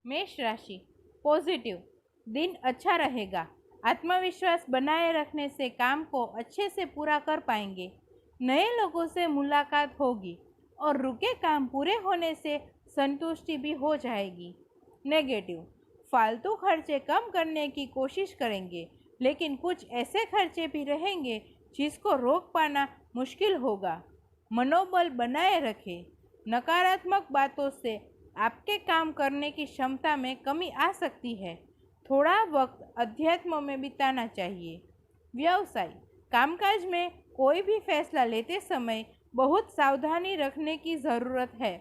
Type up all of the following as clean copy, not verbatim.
मेष राशि पॉजिटिव, दिन अच्छा रहेगा। आत्मविश्वास बनाए रखने से काम को अच्छे से पूरा कर पाएंगे। नए लोगों से मुलाकात होगी और रुके काम पूरे होने से संतुष्टि भी हो जाएगी। नेगेटिव, फालतू खर्चे कम करने की कोशिश करेंगे, लेकिन कुछ ऐसे खर्चे भी रहेंगे जिसको रोक पाना मुश्किल होगा। मनोबल बनाए रखें। नकारात्मक बातों से आपके काम करने की क्षमता में कमी आ सकती है। थोड़ा वक्त अध्यात्म में बिताना चाहिए। व्यवसाय, कामकाज में कोई भी फैसला लेते समय बहुत सावधानी रखने की ज़रूरत है।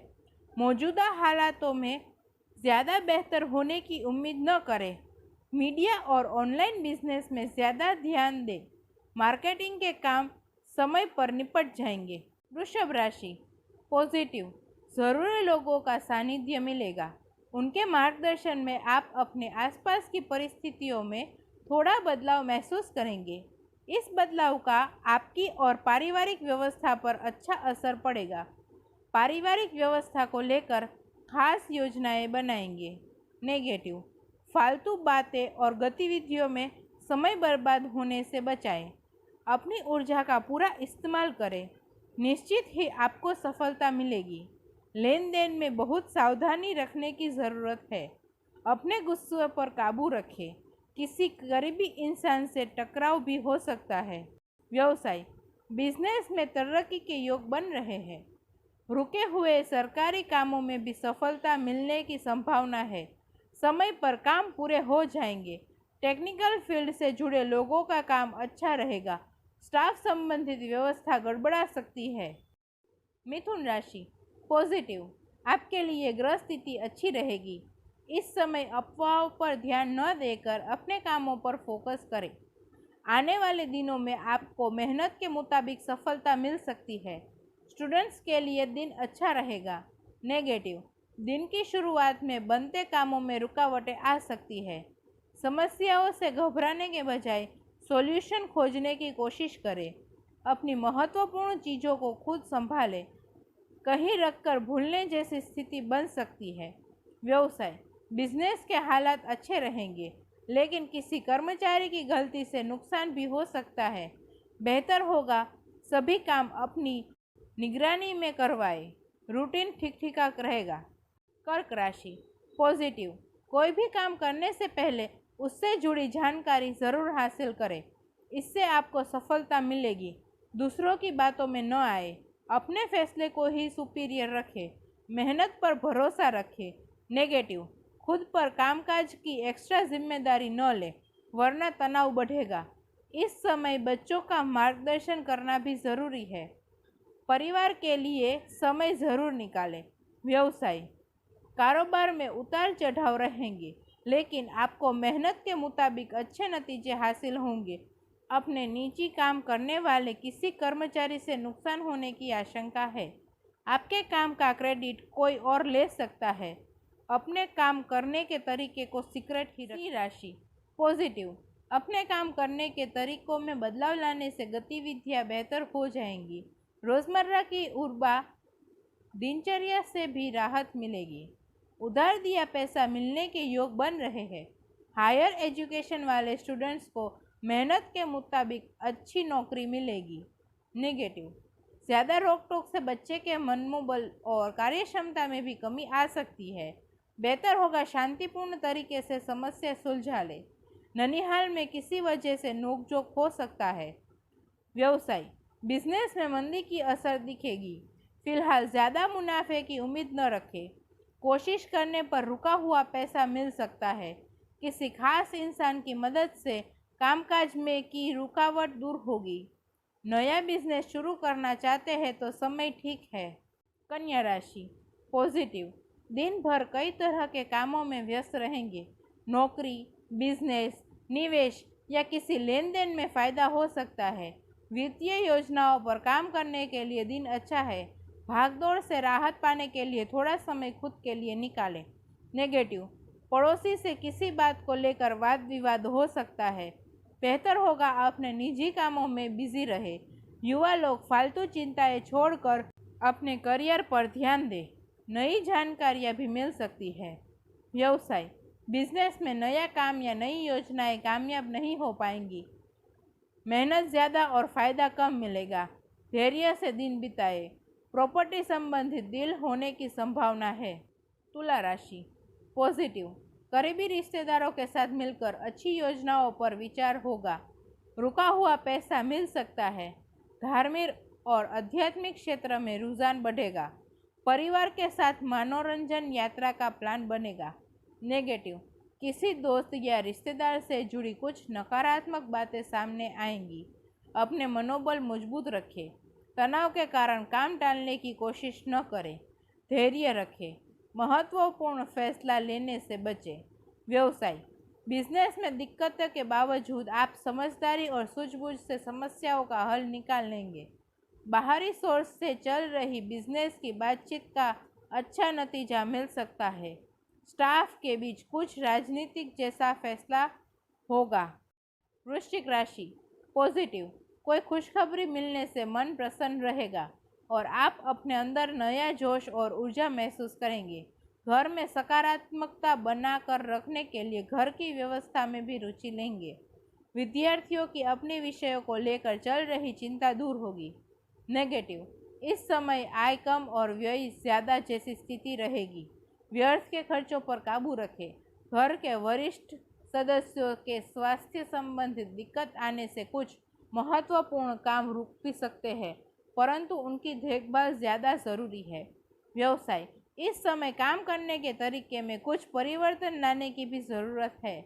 मौजूदा हालातों में ज़्यादा बेहतर होने की उम्मीद न करें। मीडिया और ऑनलाइन बिजनेस में ज़्यादा ध्यान दें। मार्केटिंग के काम समय पर निपट जाएंगे। वृषभ राशि पॉजिटिव, ज़रूरी लोगों का सानिध्य मिलेगा। उनके मार्गदर्शन में आप अपने आसपास की परिस्थितियों में थोड़ा बदलाव महसूस करेंगे। इस बदलाव का आपकी और पारिवारिक व्यवस्था पर अच्छा असर पड़ेगा। पारिवारिक व्यवस्था को लेकर खास योजनाएं बनाएंगे। नेगेटिव, फालतू बातें और गतिविधियों में समय बर्बाद होने से बचाएं। अपनी ऊर्जा का पूरा इस्तेमाल करें। निश्चित ही आपको सफलता मिलेगी। लेन देन में बहुत सावधानी रखने की ज़रूरत है। अपने गुस्से पर काबू रखें। किसी करीबी इंसान से टकराव भी हो सकता है। व्यवसाय, बिजनेस में तरक्की के योग बन रहे हैं। रुके हुए सरकारी कामों में भी सफलता मिलने की संभावना है। समय पर काम पूरे हो जाएंगे। टेक्निकल फील्ड से जुड़े लोगों का काम अच्छा रहेगा। स्टाफ संबंधित व्यवस्था गड़बड़ा सकती है। मिथुन राशि पॉजिटिव, आपके लिए ग्रह स्थिति अच्छी रहेगी। इस समय अफवाहों पर ध्यान न देकर अपने कामों पर फोकस करें। आने वाले दिनों में आपको मेहनत के मुताबिक सफलता मिल सकती है। स्टूडेंट्स के लिए दिन अच्छा रहेगा। नेगेटिव, दिन की शुरुआत में बनते कामों में रुकावटें आ सकती है। समस्याओं से घबराने के बजाय सॉल्यूशन खोजने की कोशिश करें। अपनी महत्वपूर्ण चीज़ों को खुद संभालें। कहीं रखकर भूलने जैसी स्थिति बन सकती है। व्यवसाय, बिजनेस के हालात अच्छे रहेंगे, लेकिन किसी कर्मचारी की गलती से नुकसान भी हो सकता है। बेहतर होगा सभी काम अपनी निगरानी में करवाएं। रूटीन ठीक ठाक रहेगा। कर्क राशि पॉजिटिव, कोई भी काम करने से पहले उससे जुड़ी जानकारी ज़रूर हासिल करें। इससे आपको सफलता मिलेगी। दूसरों की बातों में न आए। अपने फैसले को ही सुपीरियर रखें। मेहनत पर भरोसा रखें। नेगेटिव, खुद पर कामकाज की एक्स्ट्रा जिम्मेदारी न लें, वरना तनाव बढ़ेगा। इस समय बच्चों का मार्गदर्शन करना भी ज़रूरी है। परिवार के लिए समय ज़रूर निकालें। व्यवसाय, कारोबार में उतार चढ़ाव रहेंगे, लेकिन आपको मेहनत के मुताबिक अच्छे नतीजे हासिल होंगे। अपने निजी काम करने वाले किसी कर्मचारी से नुकसान होने की आशंका है। आपके काम का क्रेडिट कोई और ले सकता है। अपने काम करने के तरीके को सीक्रेट ही रखें। राशि पॉजिटिव, अपने काम करने के तरीकों में बदलाव लाने से गतिविधियां बेहतर हो जाएंगी। रोज़मर्रा की उर्बा दिनचर्या से भी राहत मिलेगी। उधार दिया पैसा मिलने के योग बन रहे हैं। हायर एजुकेशन वाले स्टूडेंट्स को मेहनत के मुताबिक अच्छी नौकरी मिलेगी। नेगेटिव, ज़्यादा रोक टोक से बच्चे के मनोबल और कार्यक्षमता में भी कमी आ सकती है। बेहतर होगा शांतिपूर्ण तरीके से समस्या सुलझा ले। ननिहाल में किसी वजह से नोकझोंक हो सकता है। व्यवसाय, बिजनेस में मंदी की असर दिखेगी। फिलहाल ज़्यादा मुनाफे की उम्मीद न रखें। कोशिश करने पर रुका हुआ पैसा मिल सकता है। किसी खास इंसान की मदद से कामकाज में की रुकावट दूर होगी। नया बिजनेस शुरू करना चाहते हैं तो समय ठीक है। कन्या राशि पॉजिटिव, दिन भर कई तरह के कामों में व्यस्त रहेंगे। नौकरी, बिजनेस, निवेश या किसी लेन देन में फ़ायदा हो सकता है। वित्तीय योजनाओं पर काम करने के लिए दिन अच्छा है। भागदौड़ से राहत पाने के लिए थोड़ा समय खुद के लिए निकालें। नेगेटिव, पड़ोसी से किसी बात को लेकर वाद विवाद हो सकता है। बेहतर होगा अपने निजी कामों में बिजी रहे। युवा लोग फालतू चिंताएं छोड़कर अपने करियर पर ध्यान दें। नई जानकारियां भी मिल सकती है। व्यवसाय, बिजनेस में नया काम या नई योजनाएं कामयाब नहीं हो पाएंगी। मेहनत ज़्यादा और फायदा कम मिलेगा। धैर्य से दिन बिताए। प्रॉपर्टी संबंधित डील होने की संभावना है। तुला राशि, पॉजिटिव, करीबी रिश्तेदारों के साथ मिलकर अच्छी योजनाओं पर विचार होगा। रुका हुआ पैसा मिल सकता है। धार्मिक और आध्यात्मिक क्षेत्र में रुझान बढ़ेगा। परिवार के साथ मनोरंजन यात्रा का प्लान बनेगा। नेगेटिव, किसी दोस्त या रिश्तेदार से जुड़ी कुछ नकारात्मक बातें सामने आएंगी। अपने मनोबल मजबूत रखें। तनाव के कारण काम टालने की कोशिश न करें। धैर्य रखें। महत्वपूर्ण फैसला लेने से बचें। व्यवसाय, बिजनेस में दिक्कतों के बावजूद आप समझदारी और सूझबूझ से समस्याओं का हल निकाल लेंगे। बाहरी सोर्स से चल रही बिजनेस की बातचीत का अच्छा नतीजा मिल सकता है। स्टाफ के बीच कुछ राजनीतिक जैसा फैसला होगा। वृश्चिक राशि, पॉजिटिव, कोई खुशखबरी मिलने से मन प्रसन्न रहेगा और आप अपने अंदर नया जोश और ऊर्जा महसूस करेंगे। घर में सकारात्मकता बनाकर रखने के लिए घर की व्यवस्था में भी रुचि लेंगे। विद्यार्थियों की अपने विषयों को लेकर चल रही चिंता दूर होगी। नेगेटिव, इस समय आय कम और व्यय ज़्यादा जैसी स्थिति रहेगी। व्यर्थ के खर्चों पर काबू रखें। घर के वरिष्ठ सदस्यों के स्वास्थ्य संबंधित दिक्कत आने से कुछ महत्वपूर्ण काम रुक भी सकते हैं, परंतु उनकी देखभाल ज़्यादा ज़रूरी है। व्यवसाय, इस समय काम करने के तरीके में कुछ परिवर्तन लाने की भी ज़रूरत है।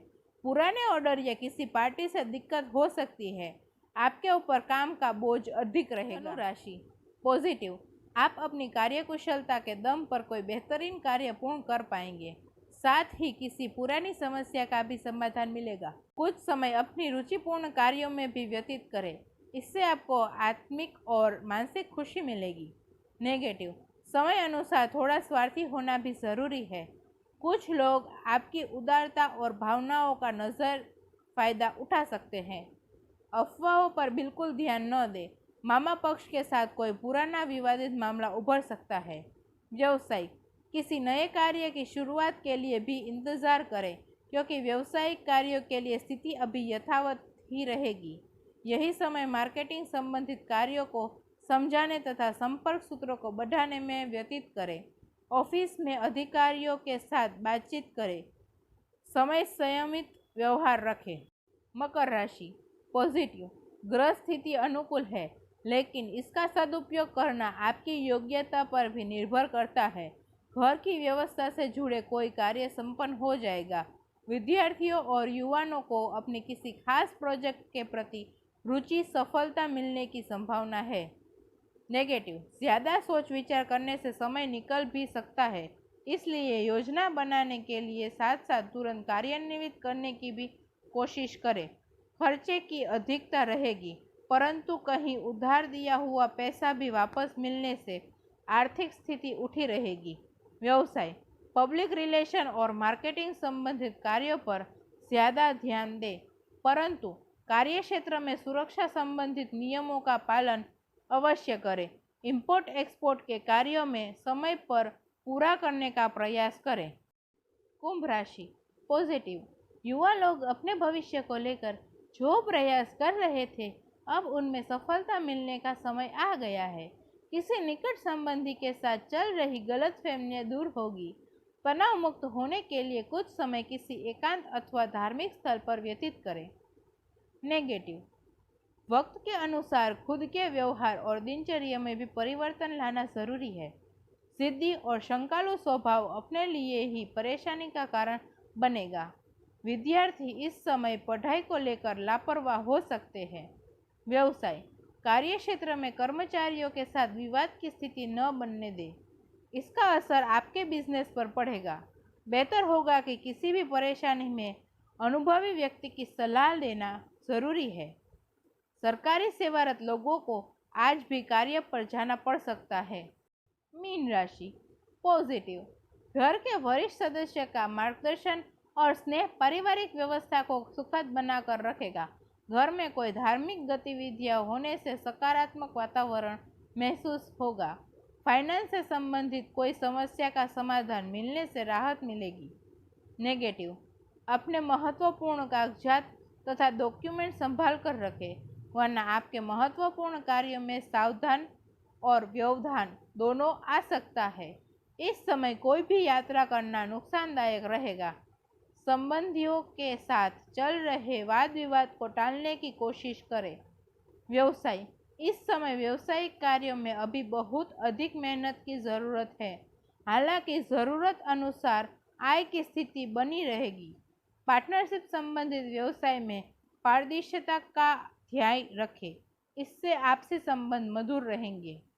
पुराने ऑर्डर या किसी पार्टी से दिक्कत हो सकती है। आपके ऊपर काम का बोझ अधिक रहेगा। धनु राशि, पॉजिटिव, आप अपनी कार्यकुशलता के दम पर कोई बेहतरीन कार्य पूर्ण कर पाएंगे। साथ ही किसी पुरानी समस्या का भी समाधान मिलेगा। कुछ समय अपनी रुचिपूर्ण कार्यों में भी व्यतीत करें। इससे आपको आत्मिक और मानसिक खुशी मिलेगी। नेगेटिव, समय अनुसार थोड़ा स्वार्थी होना भी ज़रूरी है। कुछ लोग आपकी उदारता और भावनाओं का नज़र फ़ायदा उठा सकते हैं। अफवाहों पर बिल्कुल ध्यान न दें। मामा पक्ष के साथ कोई पुराना विवादित मामला उभर सकता है। व्यवसायिक, किसी नए कार्य की शुरुआत के लिए भी इंतज़ार करें, क्योंकि व्यावसायिक कार्यों के लिए स्थिति अभी यथावत ही रहेगी। यही समय मार्केटिंग संबंधित कार्यों को समझाने तथा संपर्क सूत्रों को बढ़ाने में व्यतीत करें। ऑफिस में अधिकारियों के साथ बातचीत करें। समय संयमित व्यवहार रखें। मकर राशि, पॉजिटिव, ग्रह स्थिति अनुकूल है, लेकिन इसका सदुपयोग करना आपकी योग्यता पर भी निर्भर करता है। घर की व्यवस्था से जुड़े कोई कार्य संपन्न हो जाएगा। विद्यार्थियों और युवाओं को अपने किसी खास प्रोजेक्ट के प्रति रुचि सफलता मिलने की संभावना है। नेगेटिव, ज़्यादा सोच विचार करने से समय निकल भी सकता है, इसलिए योजना बनाने के लिए साथ साथ तुरंत कार्यान्वित करने की भी कोशिश करें। खर्चे की अधिकता रहेगी, परंतु कहीं उधार दिया हुआ पैसा भी वापस मिलने से आर्थिक स्थिति उठी रहेगी। व्यवसाय, पब्लिक रिलेशन और मार्केटिंग संबंधित कार्यों पर ज़्यादा ध्यान दें, परंतु कार्यक्षेत्र में सुरक्षा संबंधित नियमों का पालन अवश्य करें। इंपोर्ट एक्सपोर्ट के कार्यों में समय पर पूरा करने का प्रयास करें। कुंभ राशि, पॉजिटिव, युवा लोग अपने भविष्य को लेकर जो प्रयास कर रहे थे, अब उनमें सफलता मिलने का समय आ गया है। किसी निकट संबंधी के साथ चल रही गलतफहमियां दूर होगी। तनाव मुक्त होने के लिए कुछ समय किसी एकांत अथवा धार्मिक स्थल पर व्यतीत करें। नेगेटिव, वक्त के अनुसार खुद के व्यवहार और दिनचर्या में भी परिवर्तन लाना जरूरी है। जिद्दी और शंकालु स्वभाव अपने लिए ही परेशानी का कारण बनेगा। विद्यार्थी इस समय पढ़ाई को लेकर लापरवाह हो सकते हैं। व्यवसाय, कार्यक्षेत्र में कर्मचारियों के साथ विवाद की स्थिति न बनने दें। इसका असर आपके बिजनेस पर पड़ेगा। बेहतर होगा कि किसी भी परेशानी में अनुभवी व्यक्ति की सलाह लेना जरूरी है। सरकारी सेवारत लोगों को आज भी कार्य पर जाना पड़ सकता है। मीन राशि, पॉजिटिव, घर के वरिष्ठ सदस्य का मार्गदर्शन और स्नेह पारिवारिक व्यवस्था को सुखद बनाकर रखेगा। घर में कोई धार्मिक गतिविधियां होने से सकारात्मक वातावरण महसूस होगा। फाइनेंस से संबंधित कोई समस्या का समाधान मिलने से राहत मिलेगी। नेगेटिव, अपने महत्वपूर्ण कागजात तथा डॉक्यूमेंट संभाल कर रखें, वरना आपके महत्वपूर्ण कार्यों में सावधान और व्यवधान दोनों आ सकता है। इस समय कोई भी यात्रा करना नुकसानदायक रहेगा। संबंधियों के साथ चल रहे वाद विवाद को टालने की कोशिश करें। व्यवसाय, इस समय व्यवसायिक कार्यों में अभी बहुत अधिक मेहनत की ज़रूरत है। हालांकि ज़रूरत अनुसार आय की स्थिति बनी रहेगी। पार्टनरशिप संबंधित व्यवसाय में पारदर्शिता का ध्यान रखें, इससे आपसी संबंध मधुर रहेंगे।